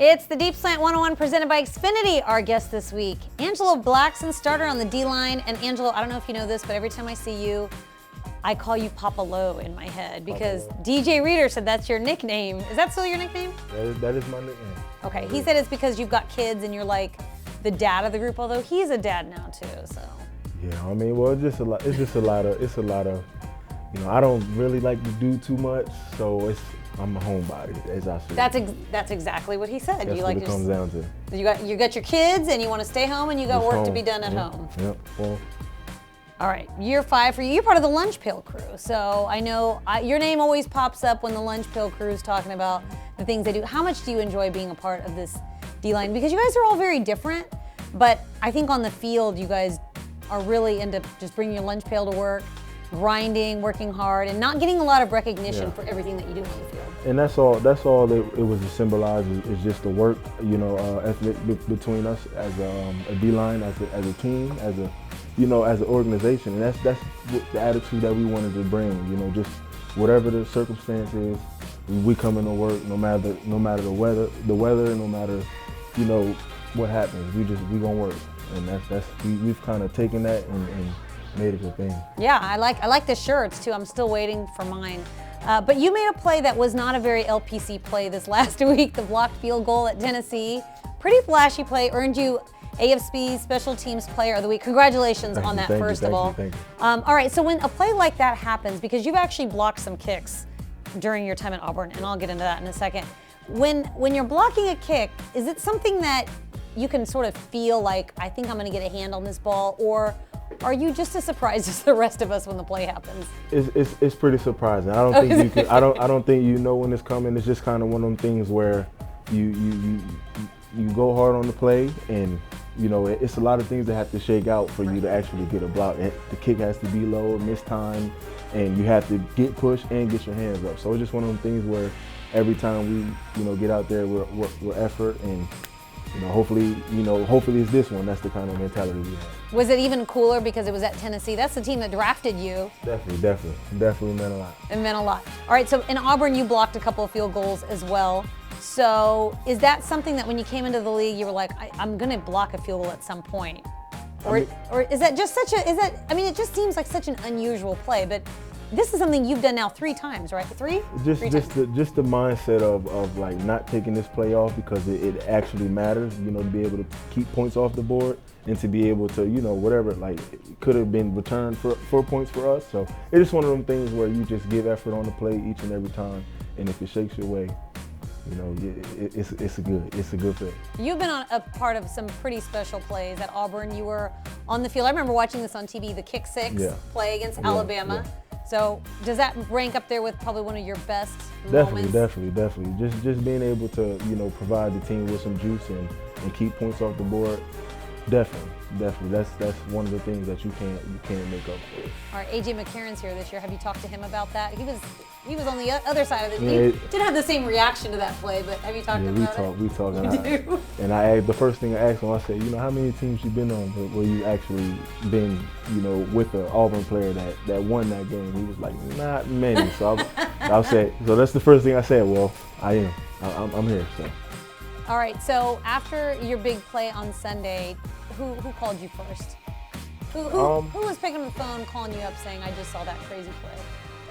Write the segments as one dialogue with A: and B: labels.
A: It's the Deep Slant 101 presented by Xfinity. Our guest this week, Angelo Blackson, starter on the D-line. And Angelo, I don't know if you know this, but every time I see you, I call you Papa Low in my head because DJ Reader said that's your nickname. Is that still your nickname?
B: That is my nickname.
A: Okay, he said it's because you've got kids and you're like the dad of the group, although he's a dad now too, so.
B: Yeah, I mean, well, it's just a lot of, you know, I don't really like to do too much, so I'm a homebody, as I say.
A: That's exactly what he said.
B: That's
A: you
B: what
A: like
B: it comes down to.
A: You got your kids and you want to stay home and you got work to be done at home.
B: Yep. Well.
A: All right, year 5 for you. You're part of the Lunch Pail crew, so I know your name always pops up when the Lunch Pail crew is talking about the things they do. How much do you enjoy being a part of this D-line? Because you guys are all very different, but I think on the field you guys are really into just bringing your lunch pail to work, grinding, working hard, and not getting a lot of recognition for everything that you do on the field.
B: And that's all that it was to symbolize is just the work, you know, ethic between us as a D-line, as a team, as an organization. And that's the attitude that we wanted to bring, you know, just whatever the circumstance is, we come into work no matter the weather, and no matter, you know, what happens, we gonna work. And we've kind of taken that and made it a thing.
A: Yeah, I like the shirts too. I'm still waiting for mine. But you made a play that was not a very LPC play this last week, the blocked field goal at Tennessee. Pretty flashy play, earned you AFC Special Teams Player of the Week. Congratulations on that, first of all.
B: Thank you.
A: All right, so when a play like that happens, because you've actually blocked some kicks during your time at Auburn, and I'll get into that in a second. When you're blocking a kick, is it something that you can sort of feel like, I think I'm gonna get a hand on this ball, or are you just as surprised as the rest of us when the play happens?
B: It's pretty surprising. I don't think you can. I don't think you know when it's coming. It's just kind of one of them things where you go hard on the play, and you know it's a lot of things that have to shake out for you to actually get a block. The kick has to be low, miss time, and you have to get pushed and get your hands up. So it's just one of them things where every time we get out there, we're effort, and hopefully it's this one. That's the kind of mentality we have.
A: Was it even cooler because it was at Tennessee? That's the team that drafted you.
B: Definitely meant a lot.
A: It meant a lot. All right, so in Auburn, you blocked a couple of field goals as well. So is that something that when you came into the league, you were like, I'm going to block a field goal at some point? Or is that just it just seems like such an unusual play, but this is something you've done now 3 times, right? Three
B: Just
A: times.
B: the mindset of like not taking this play off because it actually matters, to be able to keep points off the board and to be able to, whatever, like it could have been returned for 4 points for us. So it's just one of them things where you just give effort on the play each and every time, and if it shakes your way, it's a good fit.
A: You've been on a part of some pretty special plays at Auburn. You were on the field. I remember watching this on TV, the kick 6 play against Alabama.
B: Yeah.
A: So does that rank up there with probably one of your best moments?
B: Definitely. Just being able to, provide the team with some juice and keep points off the board. Definitely. That's one of the things that you can't make up for.
A: All right, AJ McCarron's here this year. Have you talked to him about that? He was on the other side of it.
B: Yeah,
A: you didn't have the same reaction to that play, but have you talked to him about it?
B: We talk. And the first thing I asked him, I said, how many teams you been on where you actually been, with an Auburn player that won that game? He was like, not many. So I said, so that's the first thing I said. Well, I am. I'm here. So.
A: All right. So after your big play on Sunday, who called you first? Who was picking up the phone, calling you up, saying, "I just saw that crazy play"?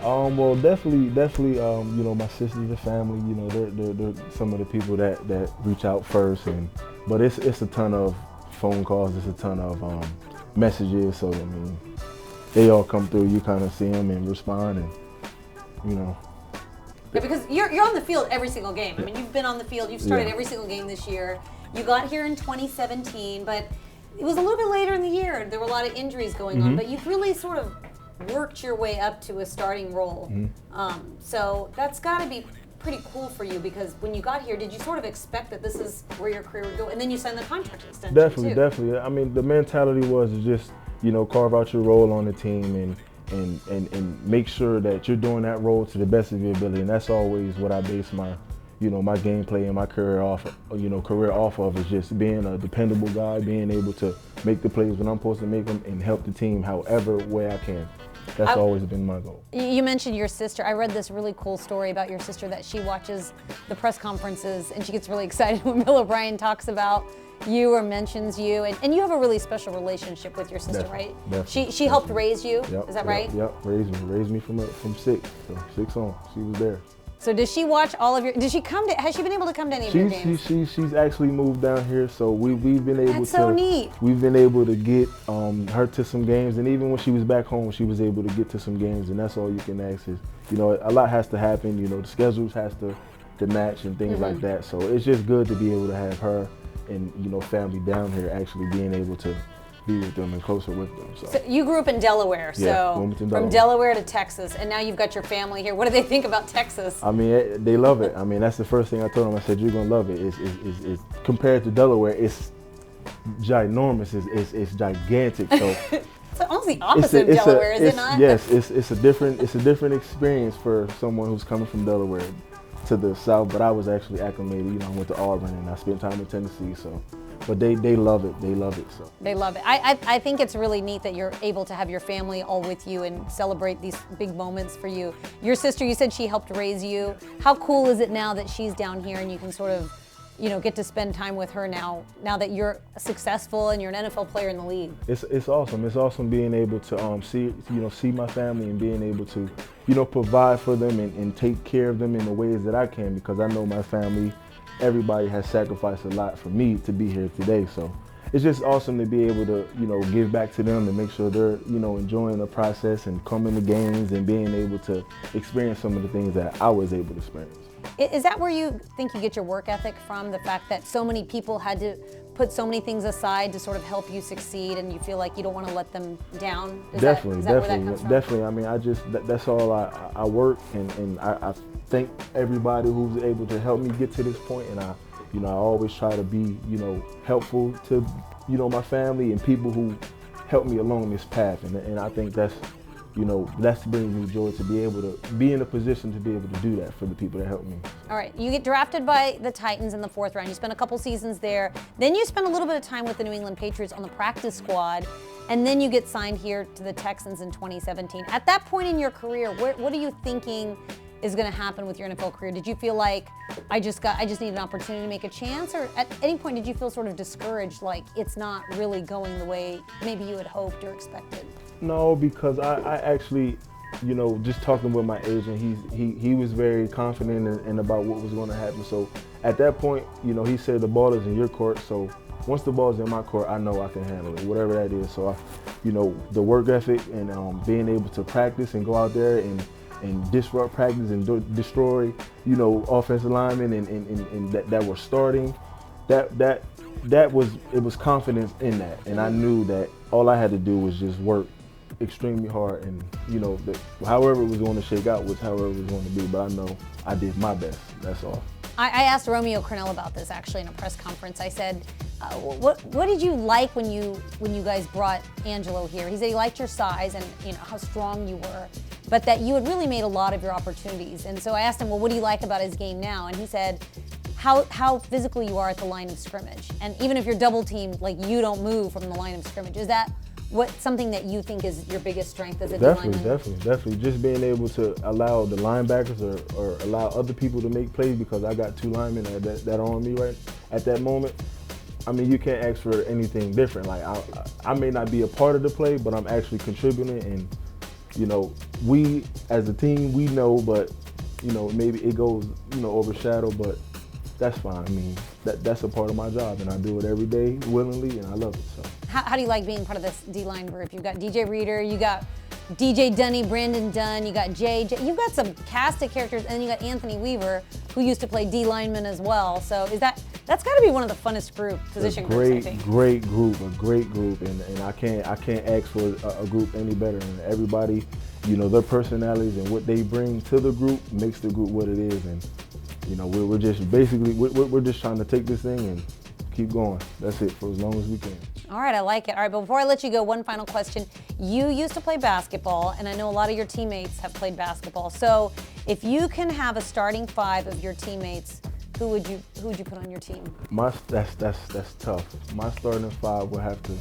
B: Well, definitely, my sisters and family, they're some of the people that reach out first, but it's a ton of phone calls, it's a ton of messages, so they all come through, you kind of see them and respond, and
A: Yeah, because you're on the field every single game. I mean, you've been on the field, you've started every single game this year. You got here in 2017, but it was a little bit later in the year. There were a lot of injuries going on, but you've really sort of worked your way up to a starting role. So that's got to be pretty cool for you, because when you got here, did you sort of expect that this is where your career would go? And then you signed the contract extension
B: Definitely. I mean, the mentality was to just, carve out your role on the team and make sure that you're doing that role to the best of your ability. And that's always what I base my my gameplay and my career off of, is just being a dependable guy, being able to make the plays when I'm supposed to make them and help the team however way I can. That's always been my goal.
A: You mentioned your sister. I read this really cool story about your sister that she watches the press conferences and she gets really excited when Bill O'Brien talks about you or mentions you, and you have a really special relationship with your sister, right? She helped raise you, is that right?
B: Yep, raised me from 6, so 6 on. She was there.
A: So does she watch all of your? Has she been able to come to any of your games?
B: She's actually moved down here, so we've been able
A: That's so neat.
B: We've been able to get her to some games, and even when she was back home, she was able to get to some games, and that's all you can ask is, a lot has to happen. The schedules has to match and things like that. So it's just good to be able to have her and family down here actually being able to be with them and closer with them.
A: So you grew up in Delaware, from Delaware to Texas, and now you've got your family here. What do they think about Texas?
B: I mean, they love it. I mean, that's the first thing I told them. I said, you're gonna love it. It's compared to Delaware, it's ginormous. It's gigantic. So
A: it's almost the opposite of Delaware, is it not?
B: Yes, it's a different experience for someone who's coming from Delaware to the south. But I was actually acclimated. I went to Auburn and I spent time in Tennessee. So. But they love it. They love it. So
A: they love it. I think it's really neat that you're able to have your family all with you and celebrate these big moments for you. Your sister, you said she helped raise you. How cool is it now that she's down here and you can sort of, get to spend time with her now that you're successful and you're an NFL player in the league?
B: It's awesome. It's awesome being able to see my family and being able to provide for them and take care of them in the ways that I can, because I know my family. Everybody has sacrificed a lot for me to be here today, so it's just awesome to be able to, give back to them and make sure they're, enjoying the process and coming to games and being able to experience some of the things that I was able to experience.
A: Is that where you think you get your work ethic from? The fact that so many people had to put so many things aside to sort of help you succeed, and you feel like you don't want to let them down?
B: Definitely. I mean, that's all I work and I thank everybody who's able to help me get to this point, and I always try to be, helpful to, my family and people who help me along this path, and I think that's brings me joy to be able to be in a position to be able to do that for the people that help me.
A: All right, you get drafted by the Titans in the 4th round. You spend a couple seasons there. Then you spend a little bit of time with the New England Patriots on the practice squad, and then you get signed here to the Texans in 2017. At that point in your career, what are you thinking is going to happen with your NFL career? Did you feel like I just need an opportunity to make a chance, or at any point did you feel sort of discouraged, like it's not really going the way maybe you had hoped or expected?
B: No, because I actually, just talking with my agent, he was very confident in about what was going to happen. So at that point, he said the ball is in your court. So once the ball is in my court, I know I can handle it, whatever that is. So the work ethic and being able to practice and go out there and disrupt practice and destroy, offensive linemen and that were starting, it was confidence in that, and I knew that all I had to do was just work extremely hard, and however it was going to shake out was however it was going to be, but I know I did my best. That's all.
A: I asked Romeo Crennel about this actually in a press conference. I said, what did you like when you guys brought Angelo here? He said he liked your size and how strong you were, but that you had really made a lot of your opportunities. And so I asked him, well, what do you like about his game now? And he said, how physical you are at the line of scrimmage. And even if you're double teamed, like you don't move from the line of scrimmage. Is that something that you think is your biggest strength as a D-lineman?
B: Definitely. Just being able to allow the linebackers or allow other people to make plays, because I got 2 linemen that are on me right at that moment. I mean, you can't ask for anything different. Like I may not be a part of the play, but I'm actually contributing, and we as a team, we know, but maybe it goes overshadowed, but that's fine. I mean, that's a part of my job, and I do it every day willingly, and I love it. So.
A: How do you like being part of this D-line group? You've got DJ Reader, you got DJ Dunny, Brandon Dunn, you got JJ. You've got some cast of characters, and then you got Anthony Weaver, who used to play D-lineman as well. So that's got to be one of the funnest position groups, I think.
B: Great group, and I can't ask for a group any better. And everybody, their personalities and what they bring to the group makes the group what it is. And we're just basically we're just trying to take this thing and keep going. That's it, for as long as we can.
A: All right, I like it. All right, but before I let you go, one final question. You used to play basketball, and I know a lot of your teammates have played basketball. So if you can have a starting 5 of your teammates, who would you put on your team?
B: That's tough. My starting 5 would have to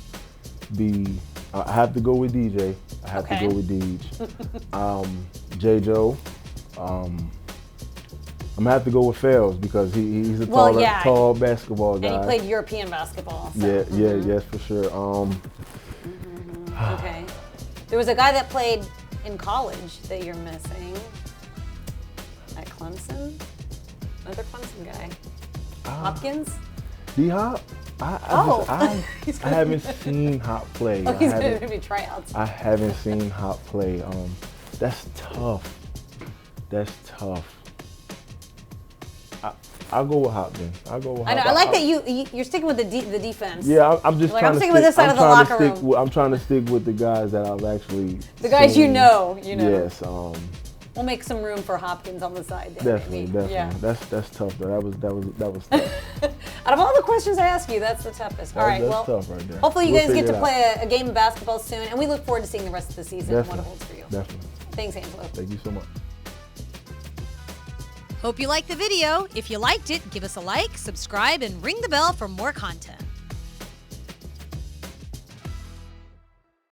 B: I have to go with DJ. I have to go with Deej. J. Joe. I'm gonna have to go with Fells because he's a tall basketball guy.
A: And he played European basketball. So.
B: Yes, for sure.
A: Okay. There was a guy that played in college that you're missing at Clemson. Another Clemson guy. Hopkins?
B: D-Hop? I haven't seen Hop play.
A: Oh, he's going to be tryouts.
B: I haven't seen Hop play. That's tough. I'll go with Hop then. I
A: like that you're sticking with the defense.
B: Yeah, I'm just trying to
A: sticking with this side of the locker room.
B: I'm trying to stick with the guys that I've actually
A: The guys
B: seen.
A: you know.
B: Yes.
A: We'll make some room for Hopkins on the side there.
B: Definitely. Yeah. That's tough though. That was tough.
A: Out of all the questions I ask you, that's the toughest. All right,
B: that's tough right there.
A: Hopefully you guys get to play a game of basketball soon, and we look forward to seeing the rest of the season and what it holds for you.
B: Definitely.
A: Thanks, Angelo.
B: Thank you so much.
A: Hope you liked the video. If you liked it, give us a like, subscribe, and ring the bell for more content.